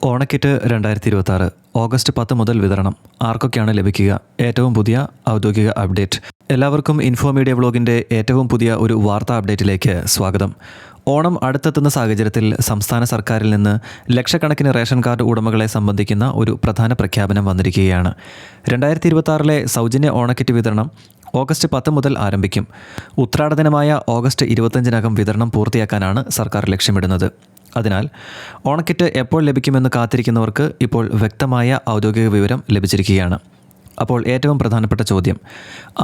ഓണക്കിറ്റ് 2026 ഓഗസ്റ്റ് 10 മുതൽ വിതരണം ആർക്കൊക്കെയാണ് ലഭിക്കുക? ഏറ്റവും പുതിയ ഔദ്യോഗിക അപ്ഡേറ്റ്. എല്ലാവർക്കും ഇൻഫോ മീഡിയ വ്ളോഗിൻ്റെ ഏറ്റവും പുതിയ ഒരു വാർത്താ അപ്ഡേറ്റിലേക്ക് സ്വാഗതം. ഓണം അടുത്തെത്തുന്ന സാഹചര്യത്തിൽ സംസ്ഥാന സർക്കാരിൽ നിന്ന് ലക്ഷക്കണക്കിന് റേഷൻ കാർഡ് ഉടമകളെ സംബന്ധിക്കുന്ന ഒരു പ്രധാന പ്രഖ്യാപനം വന്നിരിക്കുകയാണ്. 2026 സൗജന്യ ഓണക്കിറ്റ് വിതരണം ഓഗസ്റ്റ് 10 മുതൽ ആരംഭിക്കും. ഉത്രാടദിനമായ ഓഗസ്റ്റ് 25 വിതരണം പൂർത്തിയാക്കാനാണ് സർക്കാർ ലക്ഷ്യമിടുന്നത്. അതിനാൽ ഓണക്കിറ്റ് എപ്പോൾ ലഭിക്കുമെന്ന് കാത്തിരിക്കുന്നവർക്ക് ഇപ്പോൾ വ്യക്തമായ ഔദ്യോഗിക വിവരം ലഭിച്ചിരിക്കുകയാണ്. അപ്പോൾ ഏറ്റവും പ്രധാനപ്പെട്ട ചോദ്യം,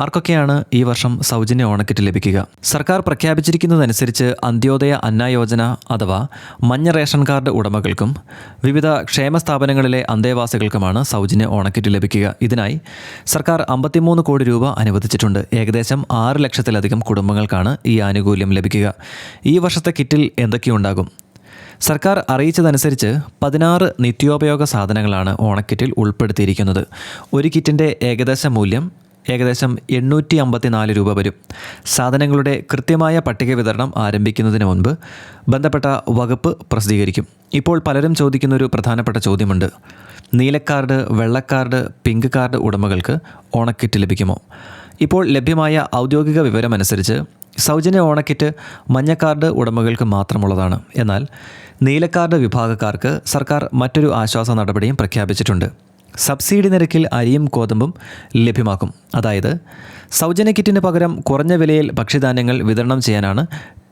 ആർക്കൊക്കെയാണ് ഈ വർഷം സൗജന്യ ഓണക്കിറ്റ് ലഭിക്കുക? സർക്കാർ പ്രഖ്യാപിച്ചിരിക്കുന്നതനുസരിച്ച് അന്ത്യോദയ അന്ന യോജന അഥവാ മഞ്ഞ റേഷൻ കാർഡ് ഉടമകൾക്കും വിവിധ ക്ഷേമ സ്ഥാപനങ്ങളിലെ അന്തേവാസികൾക്കുമാണ് സൗജന്യ ഓണക്കിറ്റ് ലഭിക്കുക. ഇതിനായി സർക്കാർ 53 കോടി രൂപ അനുവദിച്ചിട്ടുണ്ട്. ഏകദേശം 6 ലക്ഷത്തിലധികം കുടുംബങ്ങൾക്കാണ് ഈ ആനുകൂല്യം ലഭിക്കുക. ഈ വർഷത്തെ കിറ്റിൽ എന്തൊക്കെയുണ്ടാകും? സർക്കാർ അറിയിച്ചതനുസരിച്ച് 16 നിത്യോപയോഗ സാധനങ്ങളാണ് ഓണക്കിറ്റിൽ ഉൾപ്പെടുത്തിയിരിക്കുന്നത്. ഒരു കിറ്റിൻ്റെ ഏകദേശ മൂല്യം ഏകദേശം 854 രൂപ വരും. സാധനങ്ങളുടെ കൃത്യമായ പട്ടിക വിതരണം ആരംഭിക്കുന്നതിന് മുൻപ് ബന്ധപ്പെട്ട വകുപ്പ് പ്രസിദ്ധീകരിക്കും. ഇപ്പോൾ പലരും ചോദിക്കുന്നൊരു പ്രധാനപ്പെട്ട ചോദ്യമുണ്ട്. നീലക്കാർഡ്, വെള്ളക്കാർഡ്, പിങ്ക് കാർഡ് ഉടമകൾക്ക് ഓണക്കിറ്റ് ലഭിക്കുമോ? ഇപ്പോൾ ലഭ്യമായ ഔദ്യോഗിക വിവരമനുസരിച്ച് സൗജന്യ ഓണക്കിറ്റ് മഞ്ഞക്കാർഡ് ഉടമകൾക്ക് മാത്രമുള്ളതാണ്. എന്നാൽ നീലക്കാർഡ് വിഭാഗക്കാർക്ക് സർക്കാർ മറ്റൊരു ആശ്വാസ നടപടിയും പ്രഖ്യാപിച്ചിട്ടുണ്ട്. സബ്സിഡി നിരക്കിൽ അരിയും ഗോതമ്പും ലഭ്യമാക്കും. അതായത് സൗജന്യ കിറ്റിന് പകരം കുറഞ്ഞ വിലയിൽ ഭക്ഷ്യധാന്യങ്ങൾ വിതരണം ചെയ്യാനാണ്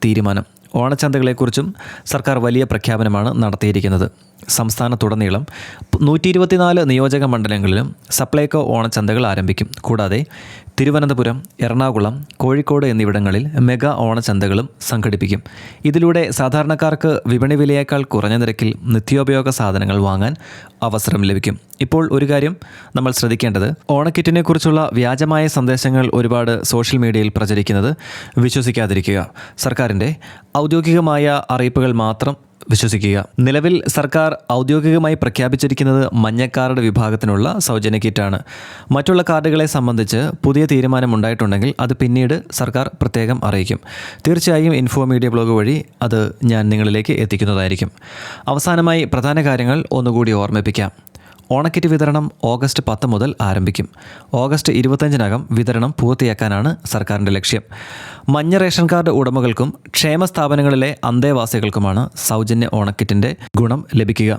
തീരുമാനം. ഓണച്ചന്തകളെക്കുറിച്ചും സർക്കാർ വലിയ പ്രഖ്യാപനമാണ് നടത്തിയിരിക്കുന്നത്. സംസ്ഥാനത്തുടനീളം 124 നിയോജക മണ്ഡലങ്ങളിലും സപ്ലൈകോ ഓണച്ചന്തകൾ ആരംഭിക്കും. കൂടാതെ തിരുവനന്തപുരം, എറണാകുളം, കോഴിക്കോട് എന്നിവിടങ്ങളിൽ മെഗാ ഓണച്ചന്തകളും സംഘടിപ്പിക്കും. ഇതിലൂടെ സാധാരണക്കാർക്ക് വിപണി വിലയേക്കാൾ കുറഞ്ഞ നിരക്കിൽ നിത്യോപയോഗ സാധനങ്ങൾ വാങ്ങാൻ അവസരം ലഭിക്കും. ഇപ്പോൾ ഒരു കാര്യം നമ്മൾ ശ്രദ്ധിക്കേണ്ടത്, ഓണക്കിറ്റിനെ കുറിച്ചുള്ള വ്യാജമായ സന്ദേശങ്ങൾ ഒരുപാട് സോഷ്യൽ മീഡിയയിൽ പ്രചരിക്കുന്നത് വിശ്വസിക്കാതിരിക്കുക. സർക്കാരിൻ്റെ ഔദ്യോഗികമായ അറിയിപ്പുകൾ മാത്രം വിശ്വസിക്കുക. നിലവിൽ സർക്കാർ ഔദ്യോഗികമായി പ്രഖ്യാപിച്ചിരിക്കുന്നത് മഞ്ഞക്കാർഡ് വിഭാഗത്തിനുള്ള സൗജന്യ കിറ്റാണ്. മറ്റുള്ള കാർഡുകളെ സംബന്ധിച്ച് പുതിയ തീരുമാനമുണ്ടായിട്ടുണ്ടെങ്കിൽ അത് പിന്നീട് സർക്കാർ പ്രത്യേകം അറിയിക്കും. തീർച്ചയായും ഇൻഫോ മീഡിയ ബ്ലോഗ് വഴി അത് ഞാൻ നിങ്ങളിലേക്ക് എത്തിക്കുന്നതായിരിക്കും. അവസാനമായി പ്രധാന കാര്യങ്ങൾ ഒന്നുകൂടി ഓർമ്മിപ്പിക്കാം. ഓണക്കിറ്റ് വിതരണം ഓഗസ്റ്റ് 10 മുതൽ ആരംഭിക്കും. ഓഗസ്റ്റ് 25 വിതരണം പൂർത്തിയാക്കാനാണ് സർക്കാരിൻ്റെ ലക്ഷ്യം. മഞ്ഞ റേഷൻ കാർഡ് ഉടമകൾക്കും ക്ഷേമ സ്ഥാപനങ്ങളിലെ അന്തേവാസികൾക്കുമാണ് സൗജന്യ ഓണക്കിറ്റിൻ്റെ ഗുണം ലഭിക്കുക.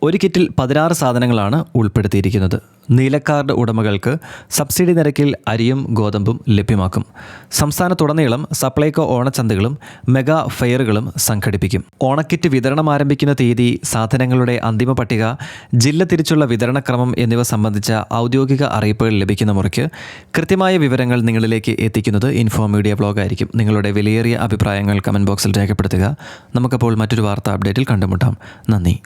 ഒരു കിറ്റിൽ 16 സാധനങ്ങളാണ് ഉൾപ്പെടുത്തിയിരിക്കുന്നത്. നീലക്കാർഡ് ഉടമകൾക്ക് സബ്സിഡി നിരക്കിൽ അരിയും ഗോതമ്പും ലഭ്യമാക്കും. സംസ്ഥാനത്തുടനീളം സപ്ലൈകോ ഓണച്ചന്തകളും മെഗാ ഫെയറുകളും സംഘടിപ്പിക്കും. ഓണക്കിറ്റ് വിതരണം ആരംഭിക്കുന്ന തീയതി, സാധനങ്ങളുടെ അന്തിമ പട്ടിക, ജില്ല തിരിച്ചുള്ള വിതരണക്രമം എന്നിവ സംബന്ധിച്ച ഔദ്യോഗിക അറിയിപ്പുകൾ ലഭിക്കുന്ന മുറയ്ക്ക് കൃത്യമായ വിവരങ്ങൾ നിങ്ങളിലേക്ക് എത്തിക്കുന്നത് ഇൻഫോ മീഡിയ ബ്ലോഗായിരിക്കും. നിങ്ങളുടെ വിലയേറിയ അഭിപ്രായങ്ങൾ കമൻറ്റ് ബോക്സിൽ രേഖപ്പെടുത്തുക. നമുക്കപ്പോൾ മറ്റൊരു വാർത്താ അപ്ഡേറ്റിൽ കണ്ടുമുട്ടാം. നന്ദി.